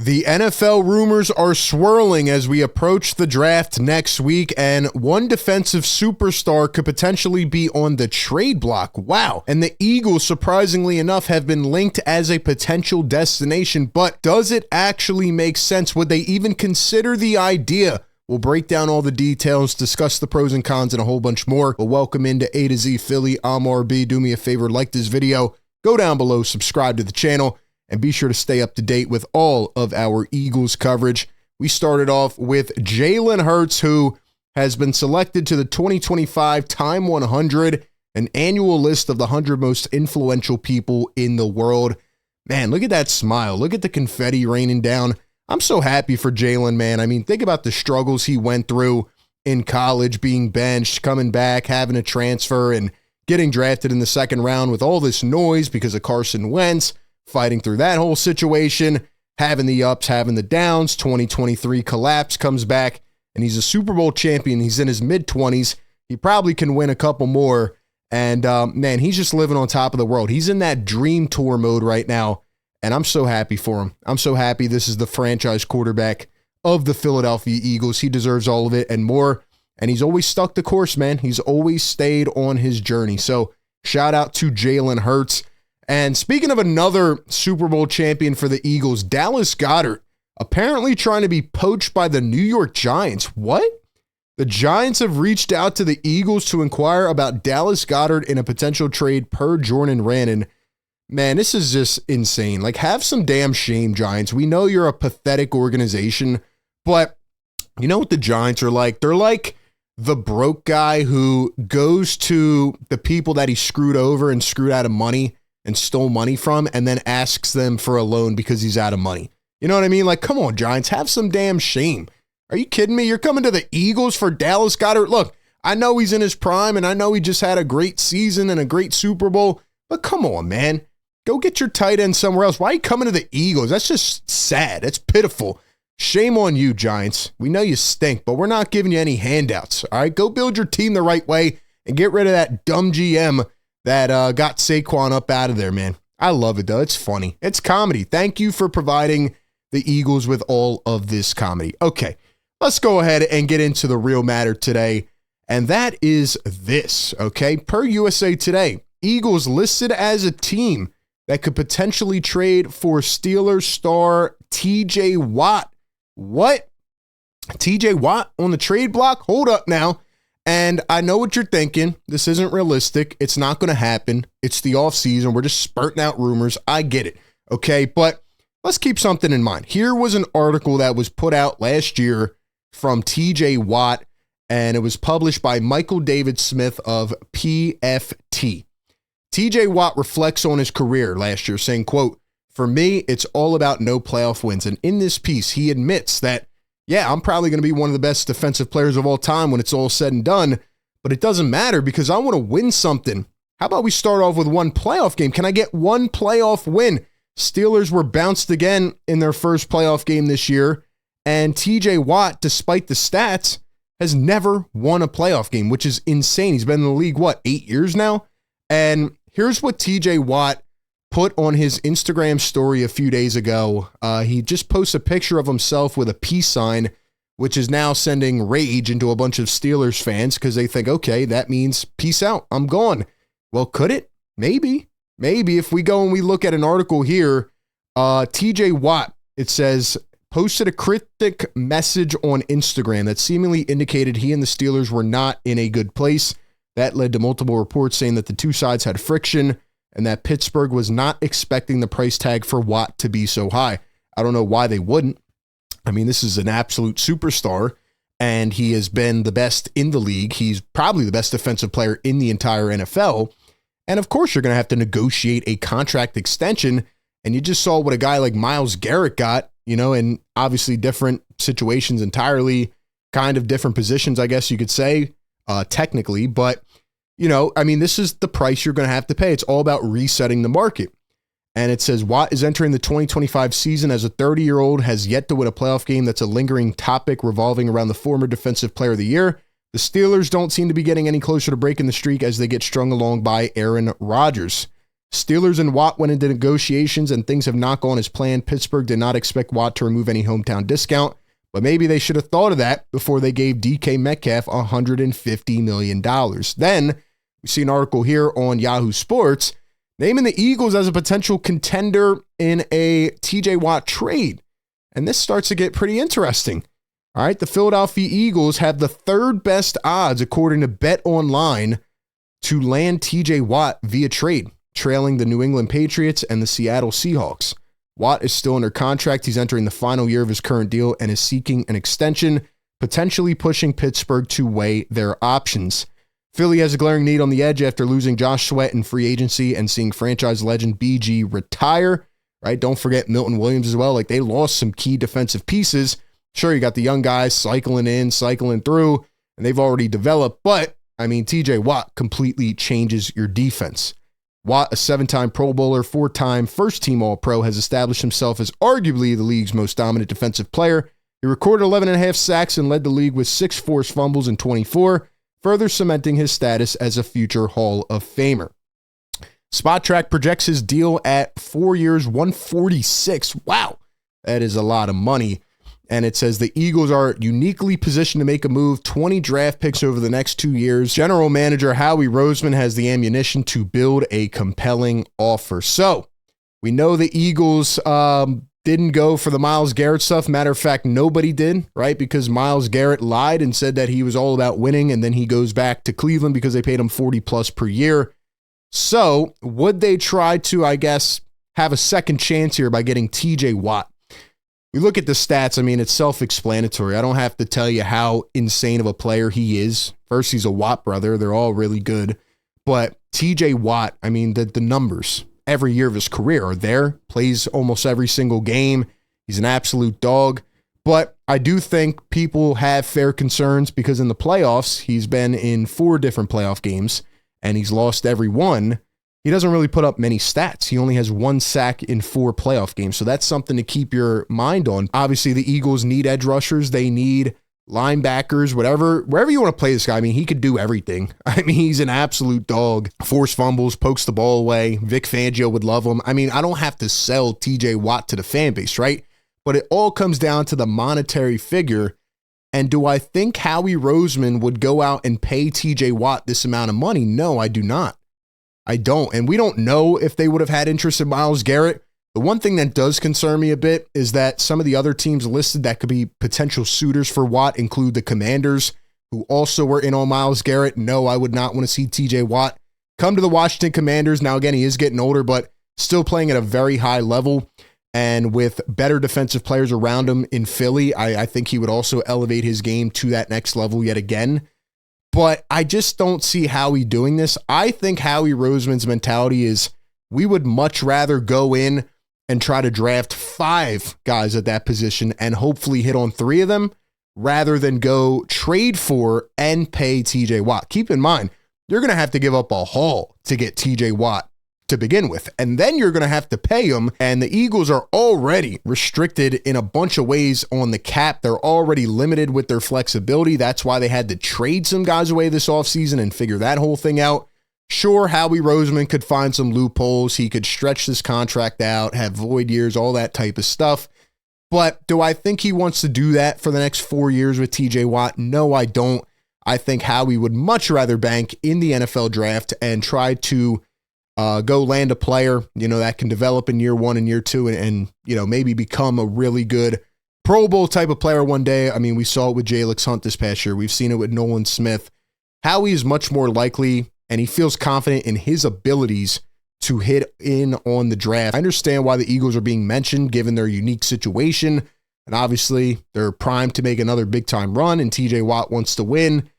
The NFL rumors are swirling as we approach the draft next week, and one defensive superstar could potentially be on the trade block. Wow. And the Eagles, surprisingly enough, have been linked as a potential destination, but does it actually make sense? Would they even consider the idea? We'll break down all the details, discuss the pros and cons, and a whole bunch more. But welcome into A to Z Philly. I'm RB. Do me a favor, like this video, go down below, subscribe to the channel, and be sure to stay up to date with all of our Eagles coverage. We started off with Jalen Hurts, who has been selected to the 2025 Time 100, an annual list of the 100 most influential people in the world. Man, look at that smile. Look at the confetti raining down. I'm so happy for Jalen, man. I mean, think about the struggles he went through in college, being benched, coming back, having a transfer, and getting drafted in the second round with all this noise because of Carson Wentz. Fighting through that whole situation, having the ups, having the downs. 2023 collapse, comes back, and he's a Super Bowl champion. He's in his mid-20s. He probably can win a couple more. And, man, he's just living on top of the world. He's in that dream tour mode right now, and I'm so happy for him. I'm so happy this is the franchise quarterback of the Philadelphia Eagles. He deserves all of it and more, and he's always stuck the course, man. He's always stayed on his journey. So shout out to Jalen Hurts. And speaking of another Super Bowl champion for the Eagles, Dallas Goedert, apparently trying to be poached by the New York Giants. What? The Giants have reached out to the Eagles to inquire about Dallas Goedert in a potential trade per Jordan Rannon. Man, this is just insane. Like, have some damn shame, Giants. We know you're a pathetic organization, but you know what the Giants are like? They're like the broke guy who goes to the people that he screwed over and screwed out of money and stole money from, and then asks them for a loan because he's out of money. You know what I mean? Like, come on, Giants, have some damn shame. Are you kidding me? You're coming to the Eagles for Dallas Goedert? Look, I know he's in his prime, and I know he just had a great season and a great Super Bowl, but come on, man. Go get your tight end somewhere else. Why are you coming to the Eagles? That's just sad. That's pitiful. Shame on you, Giants. We know you stink, but we're not giving you any handouts, all right? Go build your team the right way and get rid of that dumb GM that got Saquon up out of there, man. I love it, though. It's funny. It's comedy. Thank you for providing the Eagles with all of this comedy. Okay, let's go ahead and get into the real matter today, and that is this, okay? Per USA Today, Eagles listed as a team that could potentially trade for Steelers star TJ Watt. What? TJ Watt on the trade block? Hold up now. And I know what you're thinking. This isn't realistic. It's not going to happen. It's the offseason. We're just spurting out rumors. I get it. Okay, but let's keep something in mind. Here was an article that was put out last year from TJ Watt, and it was published by Michael David Smith of PFT. TJ Watt reflects on his career last year, saying, quote, "For me, it's all about no playoff wins." And in this piece, he admits that, yeah, I'm probably going to be one of the best defensive players of all time when it's all said and done, but it doesn't matter because I want to win something. How about we start off with one playoff game? Can I get one playoff win? Steelers were bounced again in their first playoff game this year, and TJ Watt, despite the stats, has never won a playoff game, which is insane. He's been in the league, 8 years now? And here's what TJ Watt put on his Instagram story a few days ago. He just posts a picture of himself with a peace sign, which is now sending rage into a bunch of Steelers fans because they think, okay, that means peace out. I'm gone. Well, could it? Maybe. Maybe if we go and we look at an article here, TJ Watt, it says, posted a cryptic message on Instagram that seemingly indicated he and the Steelers were not in a good place. That led to multiple reports saying that the two sides had friction and that Pittsburgh was not expecting the price tag for Watt to be so high. I don't know why they wouldn't. I mean, this is an absolute superstar, and he has been the best in the league. He's probably the best defensive player in the entire NFL. And of course, you're going to have to negotiate a contract extension. And you just saw what a guy like Myles Garrett got, in obviously different situations entirely, kind of different positions, I guess you could say, technically. But this is the price you're going to have to pay. It's all about resetting the market. And it says Watt is entering the 2025 season as a 30-year-old, has yet to win a playoff game. That's a lingering topic revolving around the former Defensive Player of the Year. The Steelers don't seem to be getting any closer to breaking the streak as they get strung along by Aaron Rodgers. Steelers and Watt went into negotiations and things have not gone as planned. Pittsburgh did not expect Watt to remove any hometown discount, but maybe they should have thought of that before they gave DK Metcalf $150 million. Then we see an article here on Yahoo Sports naming the Eagles as a potential contender in a TJ Watt trade. And this starts to get pretty interesting. All right, the Philadelphia Eagles have the third best odds, according to Bet Online, to land TJ Watt via trade, trailing the New England Patriots and the Seattle Seahawks. Watt is still under contract. He's entering the final year of his current deal and is seeking an extension, potentially pushing Pittsburgh to weigh their options. Philly has a glaring need on the edge after losing Josh Sweat in free agency and seeing franchise legend BG retire. Right? Don't forget Milton Williams as well. Like, they lost some key defensive pieces. Sure, you got the young guys cycling in, cycling through, and they've already developed. But, I mean, TJ Watt completely changes your defense. Watt, a 7-time Pro Bowler, 4-time first-team All-Pro, has established himself as arguably the league's most dominant defensive player. He recorded 11.5 sacks and led the league with 6 forced fumbles in 24, further cementing his status as a future Hall of Famer. Spot Track projects his deal at 4 years, $146. Wow, that is a lot of money. And it says the Eagles are uniquely positioned to make a move, 20 draft picks over the next 2 years. General Manager Howie Roseman has the ammunition to build a compelling offer. So we know the Eagles didn't go for the Myles Garrett stuff. Matter of fact, nobody did, right? Because Myles Garrett lied and said that he was all about winning, and then he goes back to Cleveland because they paid him $40+ per year. So would they try to, I guess, have a second chance here by getting TJ Watt? You look at the stats, I mean, it's self-explanatory. I don't have to tell you how insane of a player he is. First, he's a Watt brother. They're all really good. But TJ Watt, I mean, the numbers every year of his career are there. Plays almost every single game. He's an absolute dog. But I do think people have fair concerns because in the playoffs, he's been in 4 different playoff games and he's lost every one. He doesn't really put up many stats. He only has 1 sack in 4 playoff games. So that's something to keep your mind on. Obviously, the Eagles need edge rushers. They need linebackers, wherever you want to play this guy. I mean, he could do everything. I mean, he's an absolute dog. Force fumbles, pokes the ball away. Vic Fangio would love him. I mean, I don't have to sell TJ Watt to the fan base, right? But it all comes down to the monetary figure. And do I think Howie Roseman would go out and pay TJ Watt this amount of money? No, I do not. I don't. And we don't know if they would have had interest in Myles Garrett. The one thing that does concern me a bit is that some of the other teams listed that could be potential suitors for Watt include the Commanders, who also were in on Myles Garrett. No, I would not want to see TJ Watt come to the Washington Commanders. Now, again, he is getting older, but still playing at a very high level. And with better defensive players around him in Philly, I think he would also elevate his game to that next level yet again. But I just don't see Howie doing this. I think Howie Roseman's mentality is we would much rather go in and try to draft 5 guys at that position and hopefully hit on 3 of them rather than go trade for and pay TJ Watt. Keep in mind, you're going to have to give up a haul to get TJ Watt to begin with, and then you're going to have to pay him, and the Eagles are already restricted in a bunch of ways on the cap. They're already limited with their flexibility. That's why they had to trade some guys away this offseason and figure that whole thing out. Sure, Howie Roseman could find some loopholes. He could stretch this contract out, have void years, all that type of stuff. But do I think he wants to do that for the next 4 years with TJ Watt? No, I don't. I think Howie would much rather bank in the NFL draft and try to go land a player, that can develop in year 1 and year 2 and maybe become a really good Pro Bowl type of player one day. I mean, we saw it with Jalen Hunt this past year. We've seen it with Nolan Smith. Howie is much more likely, and he feels confident in his abilities to hit in on the draft. I understand why the Eagles are being mentioned given their unique situation. And obviously, they're primed to make another big-time run, and TJ Watt wants to win.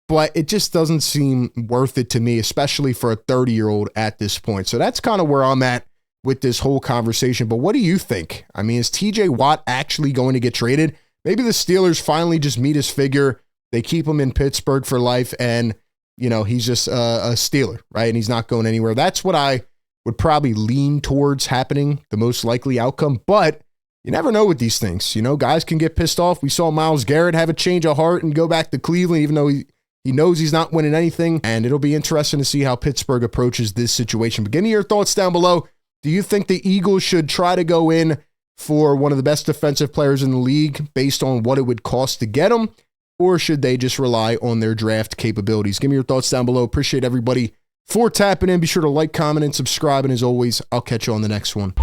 But it just doesn't seem worth it to me, especially for a 30-year-old at this point. So that's kind of where I'm at with this whole conversation. But what do you think? I mean, is TJ Watt actually going to get traded? Maybe the Steelers finally just meet his figure. They keep him in Pittsburgh for life, and, he's just a Steeler, right? And he's not going anywhere. That's what I would probably lean towards happening, the most likely outcome. But you never know with these things. Guys can get pissed off. We saw Myles Garrett have a change of heart and go back to Cleveland, even though he He knows he's not winning anything, and it'll be interesting to see how Pittsburgh approaches this situation. But give me your thoughts down below. Do you think the Eagles should try to go in for one of the best defensive players in the league based on what it would cost to get him? Or should they just rely on their draft capabilities? Give me your thoughts down below. Appreciate everybody for tapping in. Be sure to like, comment, and subscribe. And as always, I'll catch you on the next one.